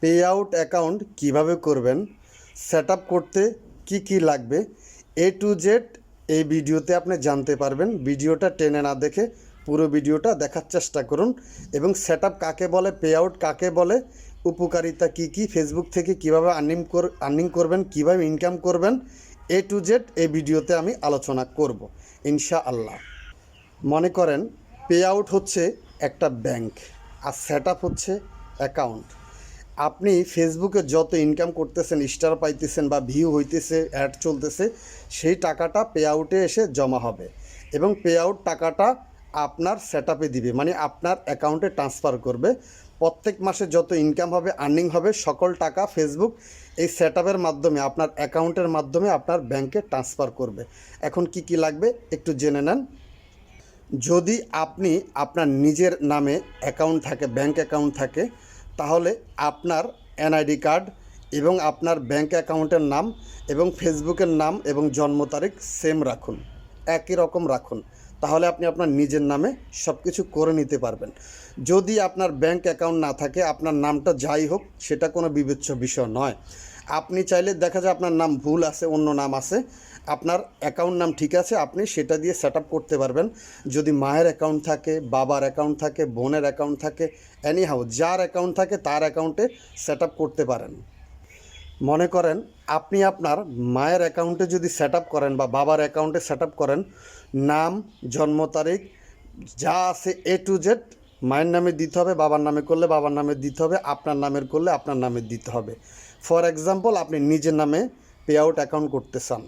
Pay out account কীভাবে করবেন, set up করতে কি কি লাগবে, A to Z এই ভিডিওতে আপনি জানতে পারবেন। ভিডিওটা টেনে না দেখে পুরো ভিডিওটা দেখার চেষ্টা করুন এবং সেট আপ কাকে বলে, পে আউট কাকে বলে, উপকারিতা কি কি, ফেসবুক থেকে কীভাবে আর্নিং করবেন, কীভাবে ইনকাম করবেন, A to Z এই ভিডিওতে আমি আলোচনা করব ইনশাআল্লাহ। মনে করেন পে আউট হচ্ছে একটা ব্যাংক আর সেট আপ হচ্ছে অ্যাকাউন্ট। আপনি ফেসবুকে যত ইনকাম করতেছেন, স্টার পাইতেছেন বা ভিউ হইতেছে, অ্যাড চলতেছে, সেই টাকাটা পে আউটে এসে জমা হবে এবং পে আউট টাকাটা আপনার সেট আপে দিবে, মানে আপনার অ্যাকাউন্টে ট্রান্সফার করবে। প্রত্যেক মাসে যত ইনকাম হবে, আর্নিং হবে, সকল টাকা ফেসবুক এই সেট আপের মাধ্যমে আপনার অ্যাকাউন্টের মাধ্যমে আপনার ব্যাংকে ট্রান্সফার করবে। এখন কি কি লাগবে একটু জেনে নেন। যদি আপনি আপনার নিজের নামে অ্যাকাউন্ট থাকে, ব্যাংক অ্যাকাউন্ট থাকে, তাহলে আপনার এনআইডি কার্ড এবং আপনার ব্যাংক অ্যাকাউন্টের নাম এবং ফেসবুকের নাম এবং জন্ম তারিখ সেম রাখুন, একই রকম রাখুন, তাহলে আপনি আপনার নিজের নামে সব কিছু করে নিতে পারবেন। যদি আপনার ব্যাংক অ্যাকাউন্ট না থাকে, আপনার নামটা যাই হোক সেটা কোনো বিবেচ্য বিষয় নয়। আপনি চাইলে দেখা যায় আপনার নাম ভুল আছে, অন্য নাম আছে, আপনার অ্যাকাউন্ট নাম ঠিক আছে, আপনি সেটা দিয়ে সেট আপ করতে পারবেন। যদি মায়ের অ্যাকাউন্ট থাকে, বাবার অ্যাকাউন্ট থাকে, বোনের অ্যাকাউন্ট থাকে, এনিহাউ যার অ্যাকাউন্ট থাকে তার অ্যাকাউন্টে সেট আপ করতে পারেন। মনে করেন আপনি আপনার মায়ের অ্যাকাউন্টে যদি সেট আপ করেন বা বাবার অ্যাকাউন্টে সেট আপ করেন, নাম, জন্ম তারিখ যা আছে A to Z মায়ের নামে দিতে হবে, বাবার নামে করলে বাবার নামে দিতে হবে, আপনার নামের করলে আপনার নামে দিতে হবে। ফর এক্সাম্পল, আপনি নিজের নামে পে আউট অ্যাকাউন্ট করতে চান,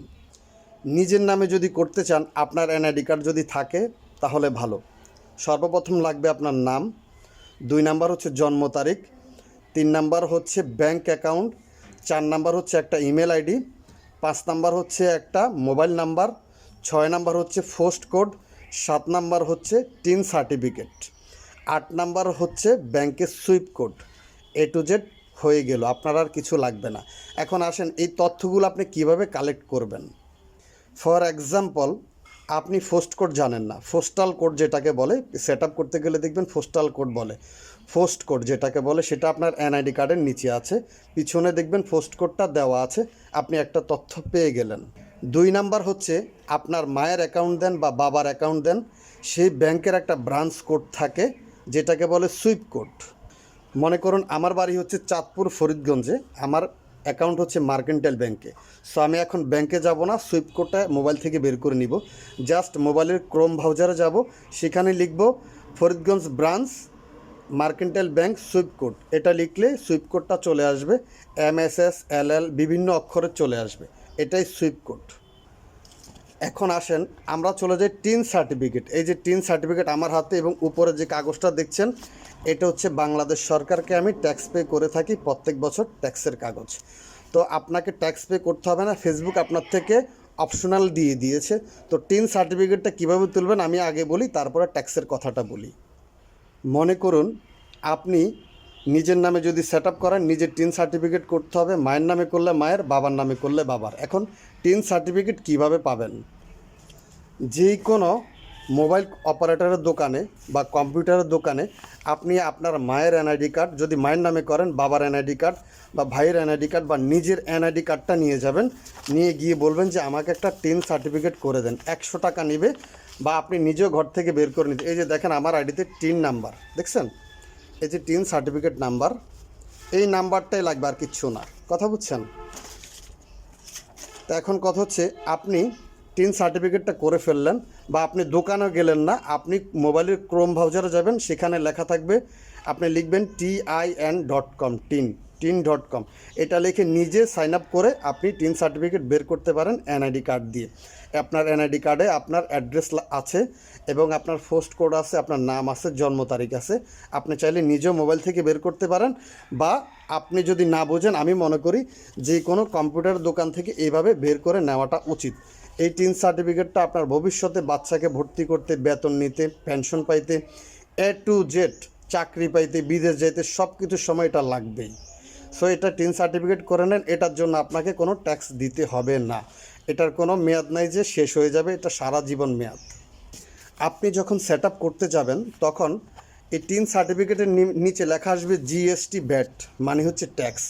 নিজের নামে যদি করতে চান, আপনার এনআইডি কার্ড যদি থাকে তাহলে ভালো। সর্বপ্রথম লাগবে আপনার নাম, 2 নাম্বার হচ্ছে জন্ম তারিখ, 3 নাম্বার হচ্ছে ব্যাংক অ্যাকাউন্ট, 4 নাম্বার হচ্ছে একটা ইমেল আইডি, 5 নাম্বার হচ্ছে একটা মোবাইল নাম্বার, 6 নাম্বার হচ্ছে পোস্ট কোড, 7 নাম্বার হচ্ছে টিন সার্টিফিকেট, 8 নাম্বার হচ্ছে ব্যাংকের sweep code. A to Z হয়ে গেল, আপনার আর কিছু লাগবে না। এখন আসেন এই তথ্যগুলো আপনি কিভাবে কালেক্ট করবেন। ফর এক্সাম্পল, আপনি পোস্ট কোড জানেন না, পোস্টাল কোড যেটাকে বলে, সেট আপ করতে গেলে দেখবেন পোস্টাল কোড বলে, পোস্ট কোড যেটাকে বলে সেটা আপনার এনআইডি কার্ডের নিচে আছে, পিছনে দেখবেন পোস্ট কোডটা দেওয়া আছে, আপনি একটা তথ্য পেয়ে গেলেন। 2 নাম্বার হচ্ছে আপনার মায়ের অ্যাকাউন্ট দেন বা বাবার অ্যাকাউন্ট দেন, সেই ব্যাংকের একটা ব্রাঞ্চ কোড থাকে যেটাকে বলে সুইপ কোড। মনে করুন আমার বাড়ি হচ্ছে চাঁদপুর ফরিদগঞ্জে, আমার অ্যাকাউন্ট হচ্ছে মার্কেন্টাইল ব্যাংকে। সো আমি এখন ব্যাংকে যাব না, সুইপ কোডটা মোবাইল থেকে বের করে নিব। জাস্ট মোবাইলের ক্রোম ব্রাউজারে যাব, সেখানে লিখব Faridganj branch mercantile bank sweep code. এটা লিখলে সুইপ কোডটা চলে আসবে, MSSLL বিভিন্ন অক্ষরে চলে আসবে, এটাই সুইপ কোড। এখন আসেন আমরা চলে যাই টিন সার্টিফিকেট। এই যে টিন সার্টিফিকেট আমার হাতে এবং উপরে যে কাগজটা দেখছেন, এটা হচ্ছে বাংলাদেশ সরকারকে আমি ট্যাক্স পে করে থাকি প্রত্যেক বছর, ট্যাক্সের কাগজ। তো আপনাকে ট্যাক্স পে করতে হবে না, ফেসবুক আপনার থেকে অপশনাল দিয়ে দিয়েছে। তো টিন সার্টিফিকেটটা কীভাবে তুলবেন আমি আগে বলি, তারপরে ট্যাক্সের কথাটা বলি। মনে করুন আপনি নিজের নামে যদি সেট আপ করেন, নিজের টিন সার্টিফিকেট করতে হবে, মায়ের নামে করলে মায়ের, বাবার নামে করলে বাবার। এখন টিন সার্টিফিকেট কিভাবে পাবেন? যে কোনো মোবাইল অপারেটরের দোকানে বা কম্পিউটারের দোকানে আপনি আপনার মায়ের এনআইডি কার্ড, যদি মায়ের নামে করেন বাবার এনআইডি কার্ড বা ভাইয়ের এনআইডি কার্ড বা নিজের এনআইডি কার্ডটা নিয়ে যাবেন, নিয়ে গিয়ে বলবেন যে আমাকে একটা টিন সার্টিফিকেট করে দেন। 100 টাকা নেবে বা আপনি নিজেও ঘর থেকে বের করে নিতে। এই যে দেখেন আমার আইডিতে টিন নাম্বার দেখছেন, এই যে টিন সার্টিফিকেট নাম্বার, এই নাম্বারটাই লাগবে, আর কিচ্ছু না। কথা বুঝছেন? তো এখন কথা হচ্ছে আপনি টিন সার্টিফিকেটটা করে ফেললেন বা আপনি দোকানেও গেলেন না, আপনি মোবাইলের ক্রোম ব্রাউজারে যাবেন, সেখানে লেখা থাকবে, আপনি লিখবেন tin.com, tin.com, এটা লিখে নিজে সাইন আপ করে আপনি টিন সার্টিফিকেট বের করতে পারেন এনআইডি কার্ড দিয়ে। আপনার এনআইডি কার্ডে আপনার অ্যাড্রেস আছে এবং আপনার পোস্ট কোড আছে, আপনার নাম আছে, জন্ম তারিখ আছে। আপনি চাইলে নিজেও মোবাইল থেকে বের করতে পারেন বা আপনি যদি না বোঝেন, আমি মনে করি যে কোনো কম্পিউটার দোকান থেকে এইভাবে বের করে নেওয়াটা উচিত। এই টিন সার্টিফিকেটটা আপনার ভবিষ্যতে বাচ্চাকে ভর্তি করতে, বেতন নিতে, পেনশন পাইতে, A to Z চাকরি পাইতে, বিদেশ যাইতে সব কিছুর সময় এটা লাগবেই। সো এটা টিন সার্টিফিকেট করে নেন, এটার জন্য আপনাকে কোনো ট্যাক্স দিতে হবে না, এটার কোনো মেয়াদ নাই যে শেষ হয়ে যাবে, এটা সারা জীবন মেয়াদ। আপনি যখন সেট আপ করতে যাবেন তখন এই টিন সার্টিফিকেটের নিচে লেখা আসবে জিএসটি ব্যাট, মানে হচ্ছে ট্যাক্স।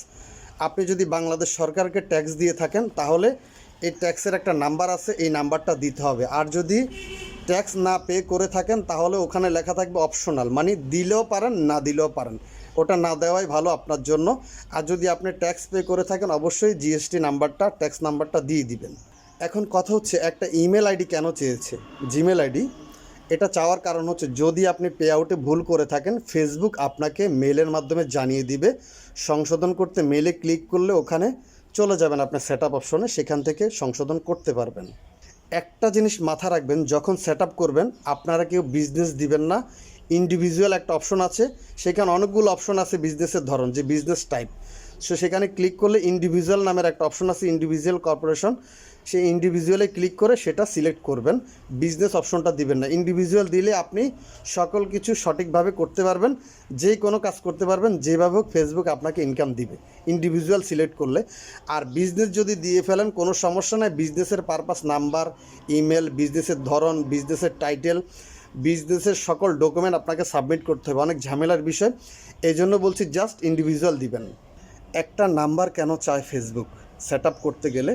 আপনি যদি বাংলাদেশ সরকারকে ট্যাক্স দিয়ে থাকেন তাহলে এই ট্যাক্সের একটা নাম্বার আছে, এই নাম্বারটা দিতে হবে। আর যদি ট্যাক্স না পে করে থাকেন তাহলে ওখানে লেখা থাকবে অপশনাল, মানে দিলেও পারেন না দিলেও পারেন, ওটা না দেওয়াই ভালো আপনার জন্য। আর যদি আপনি ট্যাক্স পে করে থাকেন অবশ্যই জিএসটি নাম্বারটা, ট্যাক্স নাম্বারটা দিয়ে দিবেন। এখন কথা হচ্ছে একটা ইমেল আইডি কেন চেয়েছে, জিমেল আইডি। এটা চাওয়ার কারণ হচ্ছে যদি আপনি পে আউটে ভুল করে থাকেন ফেসবুক আপনাকে মেলের মাধ্যমে জানিয়ে দিবে। সংশোধন করতে মেলে ক্লিক করলে ওখানে চলে যাবেন আপনার সেট আপ অপশনে, সেখান থেকে সংশোধন করতে পারবেন। একটা জিনিস মাথা রাখবেন, যখন সেট আপ করবেন আপনারা কেউ বিজনেস দিবেন না। ইন্ডিভিজুয়াল একটা অপশন আছে, সেখানে অনেকগুলো অপশন আছে বিজনেসের ধরন, যে বিজনেস টাইপ। সো সেখানে ক্লিক করলে ইন্ডিভিজুয়াল নামের একটা অপশন আছে, ইন্ডিভিজুয়াল কর্পোরেশন। সেই ইন্ডিভিজুয়ালে ক্লিক করে সেটা সিলেক্ট করবেন, বিজনেস অপশনটা দিবেন না। ইন্ডিভিজুয়াল দিলে আপনি সকল কিছু সঠিকভাবে করতে পারবেন, যে কোনো কাজ করতে পারবেন, যেভাবে হোক ফেসবুক আপনাকে ইনকাম দিবে ইন্ডিভিজুয়াল সিলেক্ট করলে। আর বিজনেস যদি দিয়ে ফেলেন কোনো সমস্যা নাই, বিজনেসের পারপাস, নাম্বার, ইমেল, বিজনেসের ধরন, বিজনেসের টাইটেল, বিজনেসের সকল ডকুমেন্ট আপনাকে সাবমিট করতে হবে, অনেক ঝামেলার বিষয়। এই জন্য বলছি জাস্ট ইন্ডিভিজুয়াল দিবেন। একটা নাম্বার কেন চায় ফেসবুক সেট আপ করতে গেলে?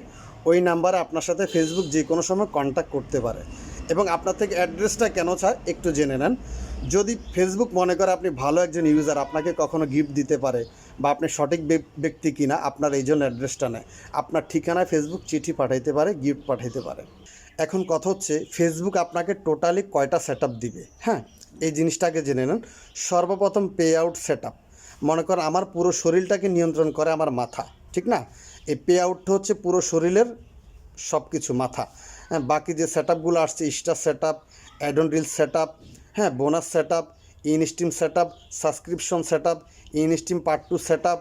ওই নাম্বারে আপনার সাথে ফেসবুক যে কোনো সময় কন্ট্যাক্ট করতে পারে। এবং আপনার থেকে অ্যাড্রেসটা কেন চায় একটু জেনে নেন। যদি ফেসবুক মনে করে আপনি ভালো একজন ইউজার, আপনাকে কখনো গিফট দিতে পারে, বা আপনি সঠিক ব্যক্তি কিনা, আপনার এই জন্য অ্যাড্রেসটা নেয়। আপনার ঠিকানায় ফেসবুক চিঠি পাঠাইতে পারে, গিফট পাঠাইতে পারে। এখন কথা হচ্ছে ফেসবুক আপনাকে টোটালি কয়টা সেট আপ দিবে। হ্যাঁ, এই জিনিসটাকে জেনে নেন। সর্বপ্রথম পে আউট সেট আপ। মনে করেন আমার পুরো শরীরটাকে নিয়ন্ত্রণ করে আমার মাথা, ঠিক না? এই পে আউটটা হচ্ছে পুরো শরীরের সব কিছু, মাথা। হ্যাঁ, বাকি যে সেট আপগুলো আসছে, star setup, ad on reel setup, হ্যাঁ, bonus setup, instream setup, subscription setup, instream part 2 setup,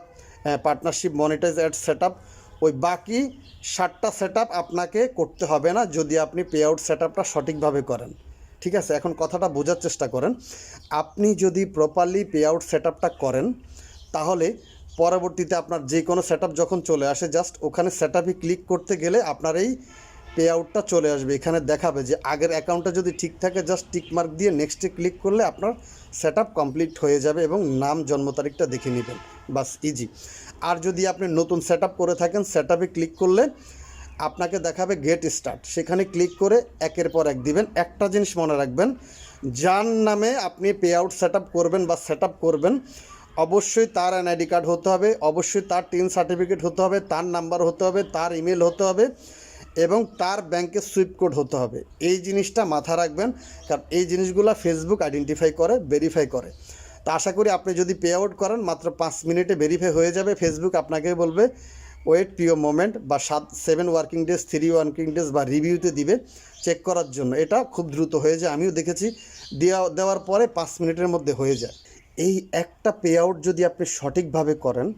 partnership monetise ad setup. ওই বাকি 7টা সেট আপ আপনাকে করতে হবে না যদি আপনি পে আউট সেট আপটা সঠিকভাবে করেন। ঠিক আছে, এখন কথাটা বোঝার চেষ্টা করেন। আপনি যদি প্রপারলি পে আউট সেট আপটা করেন তাহলে পরবর্তীতে আপনার যে কোনো সেট আপ যখন চলে আসে, জাস্ট ওখানে সেট আপে ক্লিক করতে গেলে আপনার এই পে আউটটা চলে আসবে। এখানে দেখাবে যে আগের অ্যাকাউন্টটা যদি ঠিক থাকে জাস্ট টিক মার্ক দিয়ে নেক্সটে ক্লিক করলে আপনার সেট আপ কমপ্লিট হয়ে যাবে এবং নাম, জন্ম তারিখটা দেখে নেবেন, বাস, ইজি। আর যদি আপনি নতুন সেট আপ করে থাকেন, সেট আপে ক্লিক করলে আপনাকে দেখাবে গেট স্টার্ট, সেখানে ক্লিক করে একের পর এক দিবেন। একটা জিনিস মনে রাখবেন, যার নামে আপনি পে আউট সেট আপ করবেন বা সেট আপ করবেন অবশ্যই তার এনআইডি কার্ড হতে হবে, অবশ্যই তার টিন সার্টিফিকেট হতে হবে, তার নাম্বার হতে হবে, তার ইমেল হতে হবে এবং তার ব্যাংকের সুইফট কোড হতে হবে। এই জিনিসটা মাথা রাখবেন, কারণ এই জিনিসগুলো ফেসবুক আইডেন্টিফাই করে, ভেরিফাই করে। তো আশা করি আপনি যদি পে আউট করেন মাত্র 5 মিনিটে ভেরিফাই হয়ে যাবে। ফেসবুক আপনাকে বলবে ওয়েট পিও মোমেন্ট, বা 7 ওয়ার্কিং ডেজ, 3 ওয়ার্কিং ডেজ, বা রিভিউতে দিবে চেক করার জন্য। এটা খুব দ্রুত হয়ে যায়, আমিও দেখেছি দেওয়ার পরে 5 মিনিটের মধ্যে হয়ে যায়। এই একটা পে আউট যদি আপনি সঠিকভাবে করেন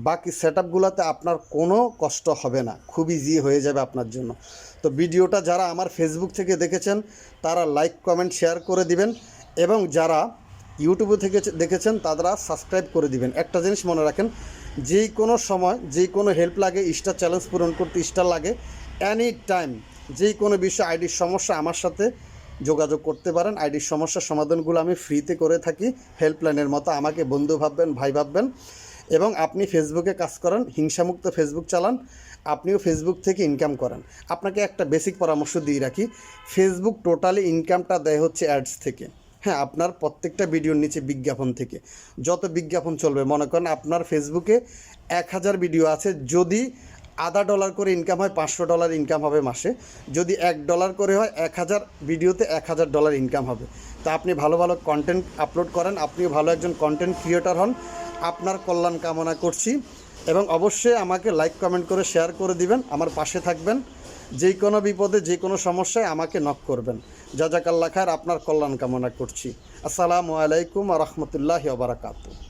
বাকি সেট আপগুলোতে আপনার কোনো কষ্ট হবে না, খুব ইজি হয়ে যাবে আপনার জন্য। তো ভিডিওটা যারা আমার ফেসবুক থেকে দেখেছেন তারা লাইক, কমেন্ট, শেয়ার করে দিবেন এবং যারা ইউটিউবে থেকে দেখেছেন তারা সাবস্ক্রাইব করে দিবেন। একটা জিনিস মনে রাখেন, যেই কোনো সময় যেই কোনো হেল্প লাগে, স্টার চ্যালেঞ্জ পূরণ করতে স্টার লাগে, এনি টাইম যেই কোনো বিষয় আইডির সমস্যা আমার সাথে যোগাযোগ করতে পারেন। আইডির সমস্যার সমাধানগুলো আমি ফ্রিতে করে থাকি, হেল্পলাইনের মতো। আমাকে বন্ধু ভাববেন, ভাই ভাববেন। এবং আপনি ফেসবুকে কাজ করেন, হিংসামুক্ত ফেসবুক চালান, আপনিও ফেসবুক থেকে ইনকাম করেন। আপনাকে একটা বেসিক পরামর্শ দিয়ে রাখি, ফেসবুক টোটালি ইনকামটা দেয় হচ্ছে অ্যাডস থেকে। হ্যাঁ, আপনার প্রত্যেকটা ভিডিওর নিচে বিজ্ঞাপন থেকে যত বিজ্ঞাপন চলবে, মনে করেন আপনার ফেসবুকে 1000 ভিডিও আছে, যদি $0.50 করে ইনকাম হয় $500 ইনকাম হবে মাসে। যদি $1 করে হয় 1000 ভিডিওতে $1000 ইনকাম হবে। তা আপনি ভালো ভালো কন্টেন্ট আপলোড করেন, আপনিও ভালো একজন কন্টেন্ট ক্রিয়েটর হন। আপনার কল্যাণ কামনা করছি এবং অবশ্যই আমাকে লাইক, কমেন্ট করে শেয়ার করে দিবেন, আমার পাশে থাকবেন। যে কোনো বিপদে, যে কোনো সমস্যায় আমাকে নক করবেন। জাযাকাল্লাহ খায়ের, আপনার কল্যাণ কামনা করছি। আসসালামু আলাইকুম ওয়া রাহমাতুল্লাহি ওয়া বারাকাতুহু।